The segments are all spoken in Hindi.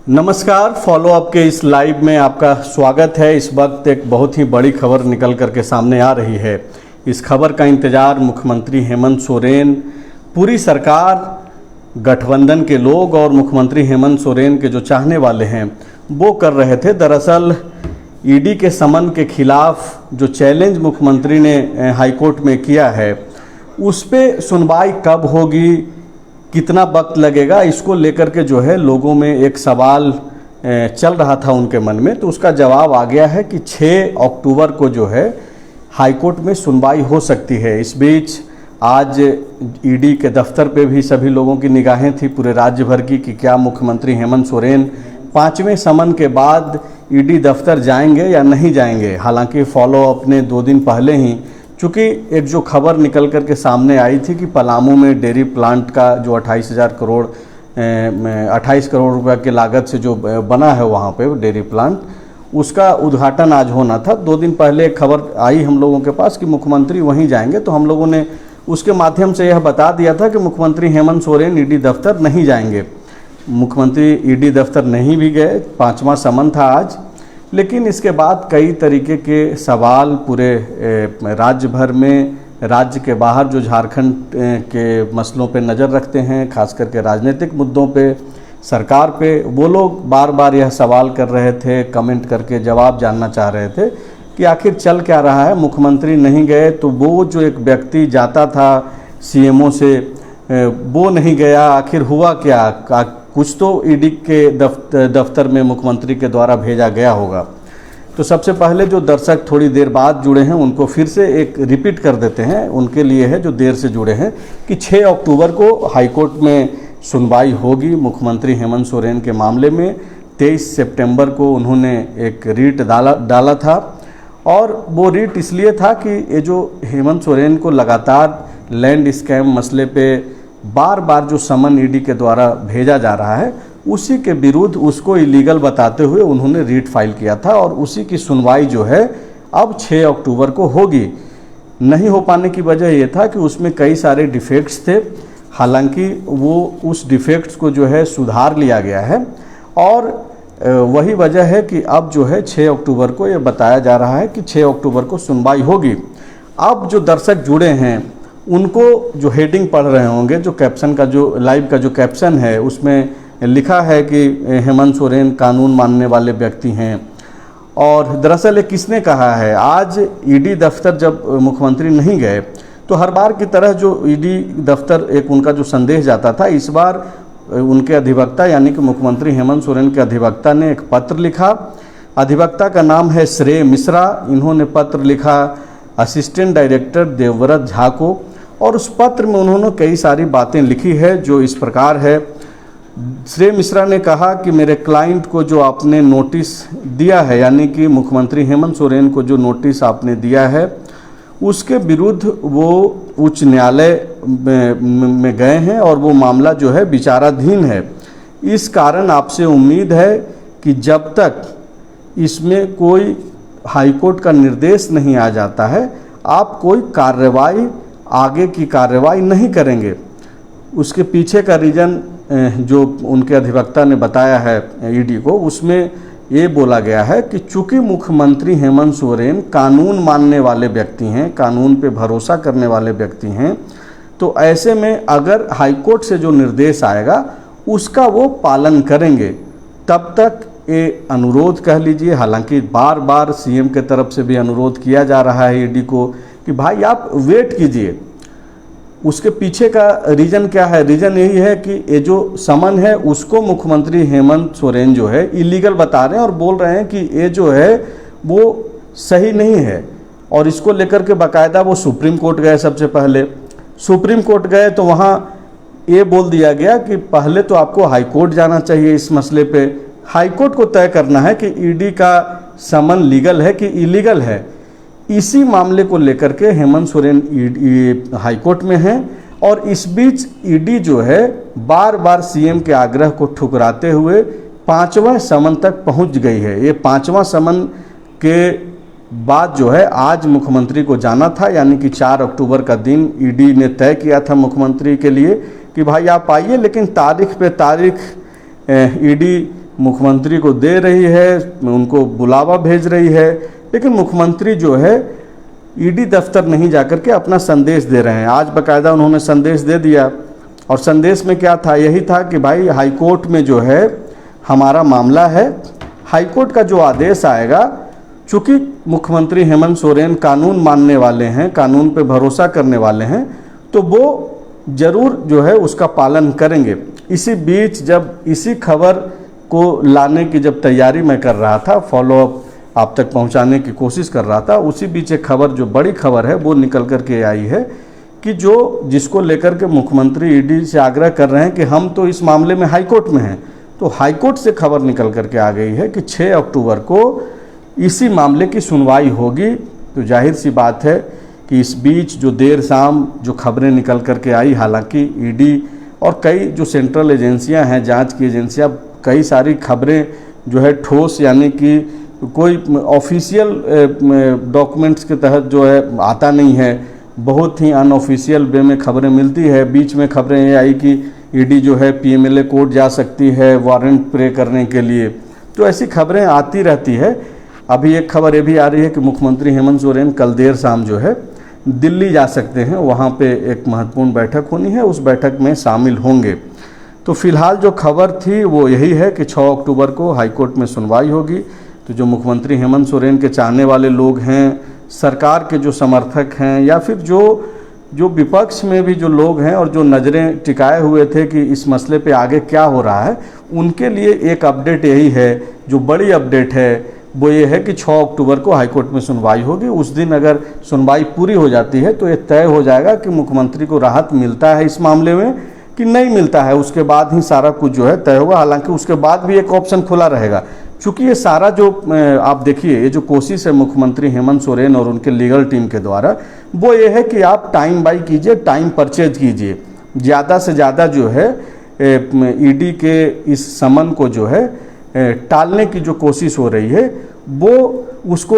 नमस्कार, फॉलो अप के इस लाइव में आपका स्वागत है। इस वक्त एक बहुत ही बड़ी खबर निकल करके सामने आ रही है। इस खबर का इंतजार मुख्यमंत्री हेमंत सोरेन, पूरी सरकार, गठबंधन के लोग और मुख्यमंत्री हेमंत सोरेन के जो चाहने वाले हैं वो कर रहे थे। दरअसल ईडी के समन के खिलाफ जो चैलेंज मुख्यमंत्री ने हाईकोर्ट में किया है, उस पे सुनवाई कब होगी, कितना वक्त लगेगा, इसको लेकर के जो है लोगों में एक सवाल चल रहा था उनके मन में। तो उसका जवाब आ गया है कि 6 अक्टूबर को जो है हाईकोर्ट में सुनवाई हो सकती है। इस बीच आज ईडी के दफ्तर पे भी सभी लोगों की निगाहें थी, पूरे राज्य भर की, कि क्या मुख्यमंत्री हेमंत सोरेन 5वें समन के बाद ईडी दफ्तर जाएंगे या नहीं जाएंगे। हालांकि फॉलो अप ने 2 दिन पहले ही, चूँकि एक जो खबर निकल कर के सामने आई थी कि पलामू में डेयरी प्लांट का जो 28 करोड़ रुपए की लागत से जो बना है वहाँ पे डेयरी प्लांट, उसका उद्घाटन आज होना था। 2 दिन पहले एक खबर आई हम लोगों के पास कि मुख्यमंत्री वहीं जाएंगे, तो हम लोगों ने उसके माध्यम से यह बता दिया था कि मुख्यमंत्री हेमंत सोरेन ईडी दफ्तर नहीं जाएंगे। मुख्यमंत्री ईडी दफ्तर नहीं भी गए, 5वां समन था आज। लेकिन इसके बाद कई तरीके के सवाल पूरे राज्य भर में, राज्य के बाहर जो झारखंड के मसलों पे नज़र रखते हैं, खास करके राजनीतिक मुद्दों पे, सरकार पे, वो लोग बार बार यह सवाल कर रहे थे, कमेंट करके जवाब जानना चाह रहे थे कि आखिर चल क्या रहा है। मुख्यमंत्री नहीं गए तो वो जो एक व्यक्ति जाता था सीएमओ से, वो नहीं गया, आखिर हुआ क्या, कुछ तो ईडी के दफ्तर में मुख्यमंत्री के द्वारा भेजा गया होगा। तो सबसे पहले जो दर्शक थोड़ी देर बाद जुड़े हैं उनको फिर से एक रिपीट कर देते हैं, उनके लिए है जो देर से जुड़े हैं, कि 6 अक्टूबर को हाईकोर्ट में सुनवाई होगी मुख्यमंत्री हेमंत सोरेन के मामले में। 23 सितंबर को उन्होंने एक रीट डाला था, और वो रीट इसलिए था कि ये जो हेमंत सोरेन को लगातार लैंड स्कैम मसले पे बार बार जो समन ईडी के द्वारा भेजा जा रहा है, उसी के विरुद्ध उसको इलीगल बताते हुए उन्होंने रीट फाइल किया था, और उसी की सुनवाई जो है अब 6 अक्टूबर को होगी। नहीं हो पाने की वजह ये था कि उसमें कई सारे डिफेक्ट्स थे। हालांकि वो उस डिफेक्ट्स को जो है सुधार लिया गया है, और वही वजह है कि अब जो है 6 अक्टूबर को ये बताया जा रहा है कि 6 अक्टूबर को सुनवाई होगी। अब जो दर्शक जुड़े हैं उनको जो हेडिंग पढ़ रहे होंगे, जो कैप्शन का, जो लाइव का जो कैप्शन है, उसमें लिखा है कि हेमंत सोरेन कानून मानने वाले व्यक्ति हैं। और दरअसल ये किसने कहा है? आज ईडी दफ्तर जब मुख्यमंत्री नहीं गए तो हर बार की तरह जो ईडी दफ्तर एक उनका जो संदेश जाता था, इस बार उनके अधिवक्ता यानी कि मुख्यमंत्री हेमंत सोरेन के अधिवक्ता ने एक पत्र लिखा। अधिवक्ता का नाम है श्रेय मिश्रा। इन्होंने पत्र लिखा असिस्टेंट डायरेक्टर देवव्रत झा को, और उस पत्र में उन्होंने कई सारी बातें लिखी है जो इस प्रकार है। श्रेय मिश्रा ने कहा कि मेरे क्लाइंट को जो आपने नोटिस दिया है, यानी कि मुख्यमंत्री हेमंत सोरेन को जो नोटिस आपने दिया है, उसके विरुद्ध वो उच्च न्यायालय में गए हैं और वो मामला जो है विचाराधीन है। इस कारण आपसे उम्मीद है कि जब तक इसमें कोई हाईकोर्ट का निर्देश नहीं आ जाता है, आप कोई कार्रवाई, आगे की कार्रवाई नहीं करेंगे। उसके पीछे का रीज़न जो उनके अधिवक्ता ने बताया है ईडी को, उसमें ये बोला गया है कि चूंकि मुख्यमंत्री हेमंत सोरेन कानून मानने वाले व्यक्ति हैं, कानून पे भरोसा करने वाले व्यक्ति हैं, तो ऐसे में अगर हाईकोर्ट से जो निर्देश आएगा उसका वो पालन करेंगे। तब तक ये अनुरोध कह लीजिए, हालांकि बार बार सीएम के तरफ से भी अनुरोध किया जा रहा है ईडी को कि भाई आप वेट कीजिए। उसके पीछे का रीज़न क्या है? रीज़न यही है कि ये जो समन है उसको मुख्यमंत्री हेमंत सोरेन जो है इलीगल बता रहे हैं, और बोल रहे हैं कि ये जो है वो सही नहीं है। और इसको लेकर के बाकायदा वो सुप्रीम कोर्ट गए। सबसे पहले सुप्रीम कोर्ट गए तो वहाँ ये बोल दिया गया कि पहले तो आपको हाईकोर्ट जाना चाहिए। इस मसले पे हाईकोर्ट को तय करना है कि ईडी का समन लीगल है कि इलीगल है। इसी मामले को लेकर के हेमंत सोरेन हाईकोर्ट में हैं, और इस बीच ईडी जो है बार बार सीएम के आग्रह को ठुकराते हुए 5वां समन तक पहुंच गई है। ये 5वां समन के बाद जो है आज मुख्यमंत्री को जाना था, यानी कि 4 अक्टूबर का दिन ईडी ने तय किया था मुख्यमंत्री के लिए कि भाई आप आइए, लेकिन तारीख पे तारीख ईडी मुख्यमंत्री को दे रही है, उनको बुलावा भेज रही है, लेकिन मुख्यमंत्री जो है ईडी दफ्तर नहीं जाकर के अपना संदेश दे रहे हैं। आज बाकायदा उन्होंने संदेश दे दिया, और संदेश में क्या था, यही था कि भाई हाईकोर्ट में जो है हमारा मामला है, हाईकोर्ट का जो आदेश आएगा, चूँकि मुख्यमंत्री हेमंत सोरेन कानून मानने वाले हैं, कानून पे भरोसा करने वाले हैं, तो वो ज़रूर जो है उसका पालन करेंगे। इसी बीच जब इसी खबर को लाने की जब तैयारी मैं कर रहा था, फॉलोअप आप तक पहुंचाने की कोशिश कर रहा था, उसी बीच एक खबर, जो बड़ी खबर है, वो निकल कर के आई है कि जिसको लेकर के मुख्यमंत्री ईडी से आग्रह कर रहे हैं कि हम तो इस मामले में हाईकोर्ट में हैं, तो हाईकोर्ट से खबर निकल कर के आ गई है कि 6 अक्टूबर को इसी मामले की सुनवाई होगी। तो जाहिर सी बात है कि इस बीच जो देर शाम जो खबरें निकल कर के आई, हालांकि ईडी और कई जो सेंट्रल एजेंसियां हैं, जांच की एजेंसियां, कई सारी खबरें जो है ठोस, यानी कि कोई ऑफिशियल डॉक्यूमेंट्स के तहत जो है आता नहीं है, बहुत ही अनऑफिशियल वे में खबरें मिलती है। बीच में खबरें ये आई कि ईडी जो है पीएमएलए कोर्ट जा सकती है वारंट प्रे करने के लिए, तो ऐसी खबरें आती रहती है। अभी एक खबर ये भी आ रही है कि मुख्यमंत्री हेमंत सोरेन कल देर शाम जो है दिल्ली जा सकते हैं, वहाँ पे एक महत्वपूर्ण बैठक होनी है, उस बैठक में शामिल होंगे। तो फिलहाल जो खबर थी वो यही है कि 6 अक्टूबर को हाईकोर्ट में सुनवाई होगी। तो जो मुख्यमंत्री हेमंत सोरेन के चाहने वाले लोग हैं, सरकार के जो समर्थक हैं, या फिर जो विपक्ष में भी जो लोग हैं और जो नज़रें टिकाए हुए थे कि इस मसले पे आगे क्या हो रहा है, उनके लिए एक अपडेट यही है, जो बड़ी अपडेट है वो ये है कि 6 अक्टूबर को हाईकोर्ट में सुनवाई होगी। उस दिन अगर सुनवाई पूरी हो जाती है तो ये तय हो जाएगा कि मुख्यमंत्री को राहत मिलता है इस मामले में कि नहीं मिलता है। उसके बाद ही सारा कुछ जो है तय होगा। हालांकि उसके बाद भी एक ऑप्शन खुला रहेगा, चूँकि ये सारा जो आप देखिए, ये जो कोशिश है मुख्यमंत्री हेमंत सोरेन और उनके लीगल टीम के द्वारा, वो ये है कि आप टाइम बाई कीजिए, टाइम परचेज कीजिए, ज़्यादा से ज़्यादा जो है ईडी के इस समन को जो है टालने की जो कोशिश हो रही है, वो उसको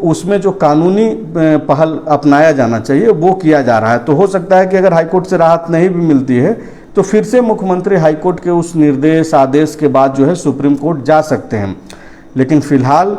उसमें जो कानूनी पहल अपनाया जाना चाहिए वो किया जा रहा है। तो हो सकता है कि अगर हाईकोर्ट से राहत नहीं भी मिलती है तो फिर से मुख्यमंत्री हाईकोर्ट के उस निर्देश आदेश के बाद जो है सुप्रीम कोर्ट जा सकते हैं। लेकिन फिलहाल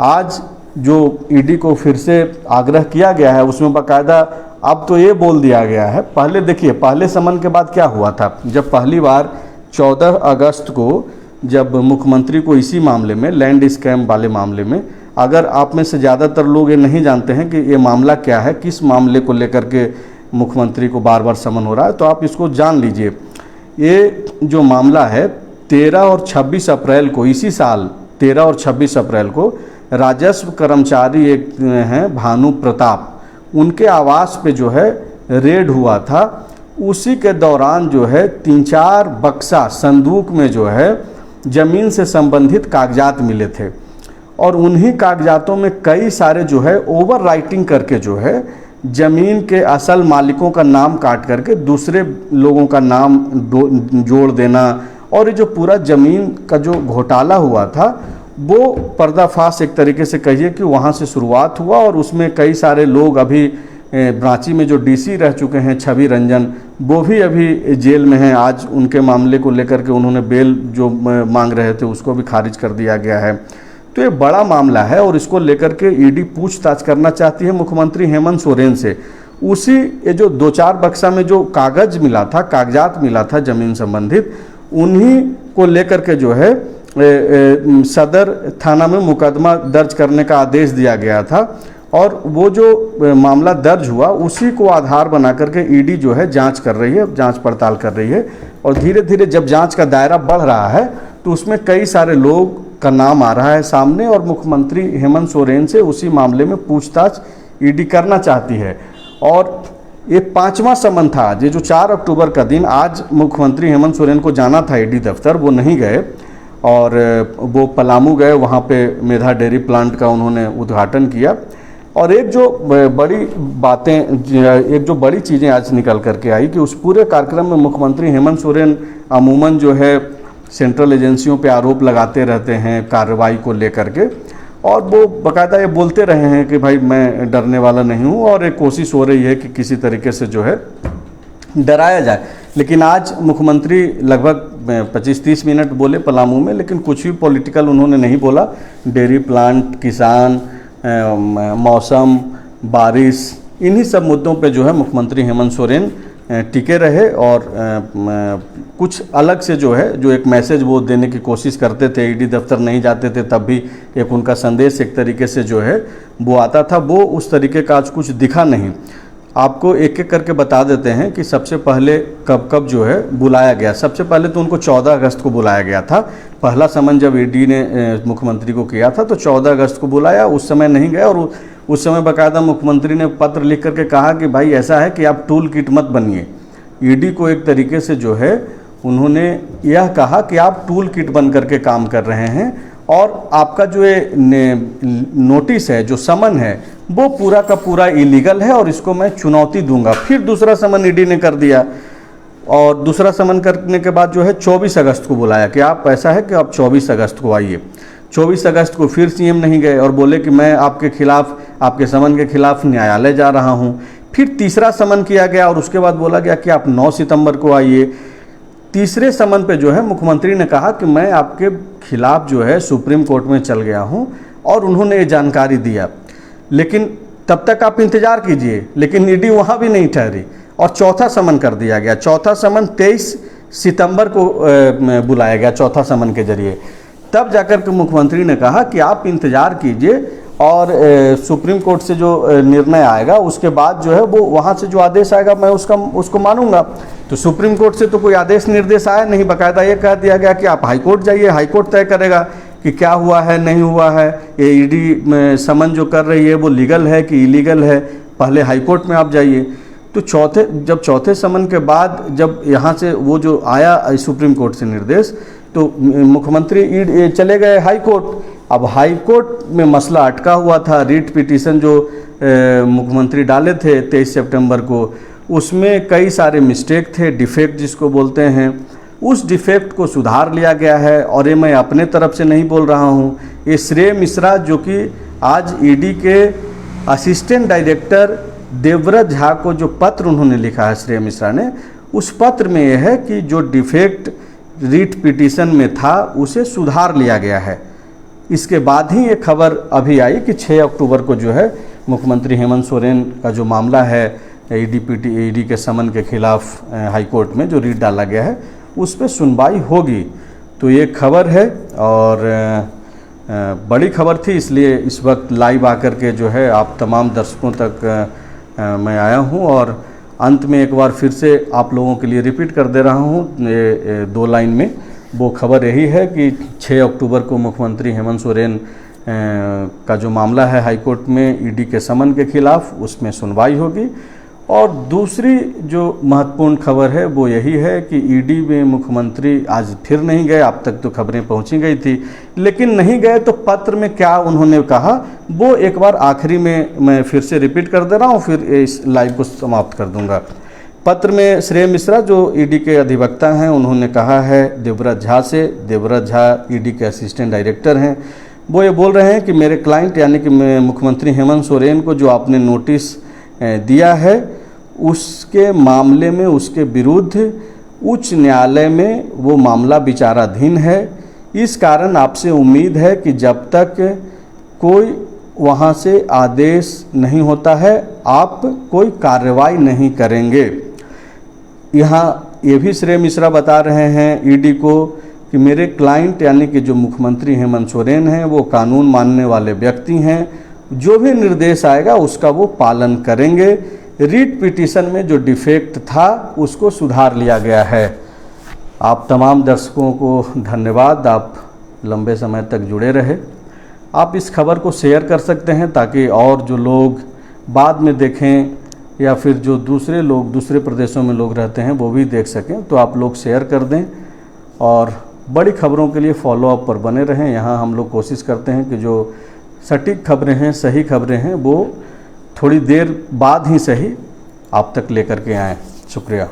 आज जो ईडी को फिर से आग्रह किया गया है, उसमें बाकायदा अब तो ये बोल दिया गया है, पहले देखिए, पहले समन के बाद क्या हुआ था, जब पहली बार 14 अगस्त को जब मुख्यमंत्री को इसी मामले में, लैंड स्कैम वाले मामले में, अगर आप में से ज़्यादातर लोग ये नहीं जानते हैं कि ये मामला क्या है, किस मामले को लेकर के मुख्यमंत्री को बार बार समन हो रहा है, तो आप इसको जान लीजिए। ये जो मामला है 13 और 26 अप्रैल को, इसी साल 13 और 26 अप्रैल को राजस्व कर्मचारी एक हैं भानु प्रताप, उनके आवास पे जो है रेड हुआ था। उसी के दौरान जो है 3-4 बक्सा संदूक में जो है ज़मीन से संबंधित कागजात मिले थे, और उन्हीं कागजातों में कई सारे जो है ओवर राइटिंग करके जो है ज़मीन के असल मालिकों का नाम काट करके दूसरे लोगों का नाम जोड़ देना, और ये जो पूरा ज़मीन का जो घोटाला हुआ था वो पर्दाफाश एक तरीके से कहिए कि वहाँ से शुरुआत हुआ। और उसमें कई सारे लोग, अभी रांची में जो डीसी रह चुके हैं छवि रंजन, वो भी अभी जेल में हैं। आज उनके मामले को लेकर के उन्होंने बेल जो मांग रहे थे उसको भी खारिज कर दिया गया है। तो ये बड़ा मामला है और इसको लेकर के ईडी पूछताछ करना चाहती है मुख्यमंत्री हेमंत सोरेन से। उसी ये जो 2-4 बक्सा में जो कागज मिला था, कागजात मिला था ज़मीन संबंधित, उन्हीं को लेकर के जो है सदर थाना में मुकदमा दर्ज करने का आदेश दिया गया था। और वो जो मामला दर्ज हुआ उसी को आधार बना करके ईडी जो है जांच कर रही है, जांच पड़ताल कर रही है। और धीरे धीरे जब जांच का दायरा बढ़ रहा है तो उसमें कई सारे लोग का नाम आ रहा है सामने, और मुख्यमंत्री हेमंत सोरेन से उसी मामले में पूछताछ ईडी करना चाहती है। और ये 5वां समन था, ये जो 4 अक्टूबर का दिन, आज मुख्यमंत्री हेमंत सोरेन को जाना था ईडी दफ्तर, वो नहीं गए और वो पलामू गए, वहाँ पे मेधा डेयरी प्लांट का उन्होंने उद्घाटन किया। और एक जो बड़ी चीज़ें आज निकल करके आई कि उस पूरे कार्यक्रम में मुख्यमंत्री हेमंत सोरेन अमूमन जो है सेंट्रल एजेंसियों पे आरोप लगाते रहते हैं कार्रवाई को लेकर के, और वो बाकायदा ये बोलते रहे हैं कि भाई मैं डरने वाला नहीं हूँ, और एक कोशिश हो रही है कि किसी तरीके से जो है डराया जाए। लेकिन आज मुख्यमंत्री लगभग 25-30 मिनट बोले पलामू में, लेकिन कुछ भी पॉलिटिकल उन्होंने नहीं बोला। डेयरी प्लांट, किसान, मौसम, बारिश, इन्हीं सब मुद्दों पे जो है मुख्यमंत्री हेमंत सोरेन टिके रहे और कुछ अलग से जो है जो एक मैसेज वो देने की कोशिश करते थे। ईडी दफ्तर नहीं जाते थे तब भी एक उनका संदेश एक तरीके से जो है वो आता था, वो उस तरीके का आज कुछ दिखा नहीं। आपको एक एक करके बता देते हैं कि सबसे पहले कब कब जो है बुलाया गया। सबसे पहले तो उनको 14 अगस्त को बुलाया गया था। पहला समन जब ईडी ने मुख्यमंत्री को किया था तो 14 अगस्त को बुलाया, उस समय नहीं गए और उस समय बाकायदा मुख्यमंत्री ने पत्र लिख करके कहा कि भाई ऐसा है कि आप टूल किट मत बनिए। ईडी को एक तरीके से जो है उन्होंने यह कहा कि आप टूल किट बन करके काम कर रहे हैं और आपका जो नोटिस है, जो समन है, वो पूरा का पूरा इलीगल है और इसको मैं चुनौती दूंगा। फिर दूसरा समन ईडी ने कर दिया और दूसरा समन करने के बाद जो है 24 अगस्त को बुलाया कि आप ऐसा है कि आप 24 अगस्त को आइए। 24 अगस्त को फिर सीएम नहीं गए और बोले कि मैं आपके खिलाफ, आपके समन के खिलाफ न्यायालय जा रहा हूं। फिर तीसरा समन किया गया और उसके बाद बोला गया कि आप 9 सितंबर को आइए। तीसरे समन पे जो है मुख्यमंत्री ने कहा कि मैं आपके खिलाफ जो है सुप्रीम कोर्ट में चल गया हूं और उन्होंने ये जानकारी दिया, लेकिन तब तक आप इंतजार कीजिए। लेकिन ईडी वहां भी नहीं ठहरी और चौथा समन कर दिया गया। चौथा समन 23 सितंबर को बुलाया गया चौथा समन के जरिए। तब जाकर के मुख्यमंत्री ने कहा कि आप इंतजार कीजिए और सुप्रीम कोर्ट से जो निर्णय आएगा उसके बाद जो है वो वहाँ से जो आदेश आएगा मैं उसको मानूंगा। तो सुप्रीम कोर्ट से तो कोई आदेश निर्देश आया नहीं, बाकायदा ये कह दिया गया कि आप हाई कोर्ट जाइए, हाई कोर्ट तय करेगा कि क्या हुआ है नहीं हुआ है, ये ईडी समन जो कर रही है वो लीगल है कि इलीगल है, पहले हाई कोर्ट में आप जाइए। तो चौथे समन के बाद जब यहाँ से वो जो आया सुप्रीम कोर्ट से निर्देश, तो मुख्यमंत्री चले गए हाई कोर्ट। अब हाई कोर्ट में मसला अटका हुआ था। रीट पिटीशन जो मुख्यमंत्री डाले थे 23 सितंबर को, उसमें कई सारे मिस्टेक थे, डिफेक्ट जिसको बोलते हैं। उस डिफेक्ट को सुधार लिया गया है और ये मैं अपने तरफ से नहीं बोल रहा हूँ, ये श्रेय मिश्रा जो कि आज ईडी के असिस्टेंट डायरेक्टर देवव्रत झा को जो पत्र उन्होंने लिखा है श्रेय मिश्रा ने, उस पत्र में यह है कि जो डिफेक्ट रीट पिटीशन में था उसे सुधार लिया गया है। इसके बाद ही ये खबर अभी आई कि 6 अक्टूबर को जो है मुख्यमंत्री हेमंत सोरेन का जो मामला है ईडी के समन के खिलाफ हाई कोर्ट में जो रीट डाला गया है उस पर सुनवाई होगी। तो ये खबर है और बड़ी खबर थी, इसलिए इस वक्त लाइव आकर के जो है आप तमाम दर्शकों तक मैं आया हूँ और अंत में एक बार फिर से आप लोगों के लिए रिपीट कर दे रहा हूँ। ये 2 लाइन में वो खबर यही है कि 6 अक्टूबर को मुख्यमंत्री हेमंत सोरेन का जो मामला है हाई कोर्ट में ईडी के समन के खिलाफ, उसमें सुनवाई होगी। और दूसरी जो महत्वपूर्ण खबर है वो यही है कि ईडी में मुख्यमंत्री आज फिर नहीं गए। अब तक तो खबरें पहुंची गई थी, लेकिन नहीं गए तो पत्र में क्या उन्होंने कहा वो एक बार आखिरी में मैं फिर से रिपीट कर दे रहा हूं, फिर इस लाइव को समाप्त कर दूंगा। पत्र में श्रेय मिश्रा जो ईडी के अधिवक्ता हैं उन्होंने कहा है देवव्रत झा से, देवव्रत झा ईडी के असिस्टेंट डायरेक्टर हैं, वो ये बोल रहे हैं कि मेरे क्लाइंट यानी कि मुख्यमंत्री हेमंत सोरेन को जो आपने नोटिस दिया है उसके मामले में उसके विरुद्ध उच्च न्यायालय में वो मामला विचाराधीन है। इस कारण आपसे उम्मीद है कि जब तक कोई वहाँ से आदेश नहीं होता है आप कोई कार्रवाई नहीं करेंगे। यहाँ ये भी श्रेय मिश्रा बता रहे हैं ईडी को कि मेरे क्लाइंट यानी कि जो मुख्यमंत्री हेमंत सोरेन हैं वो कानून मानने वाले व्यक्ति हैं, जो भी निर्देश आएगा उसका वो पालन करेंगे। रीट पिटीशन में जो डिफेक्ट था उसको सुधार लिया गया है। आप तमाम दर्शकों को धन्यवाद, आप लंबे समय तक जुड़े रहे। आप इस खबर को शेयर कर सकते हैं ताकि और जो लोग बाद में देखें या फिर जो दूसरे लोग दूसरे प्रदेशों में लोग रहते हैं वो भी देख सकें, तो आप लोग शेयर कर दें और बड़ी खबरों के लिए फॉलोअप पर बने रहें। यहाँ हम लोग कोशिश करते हैं कि जो सटीक खबरें हैं, सही खबरें हैं, वो थोड़ी देर बाद ही सही आप तक लेकर के आएँ। शुक्रिया।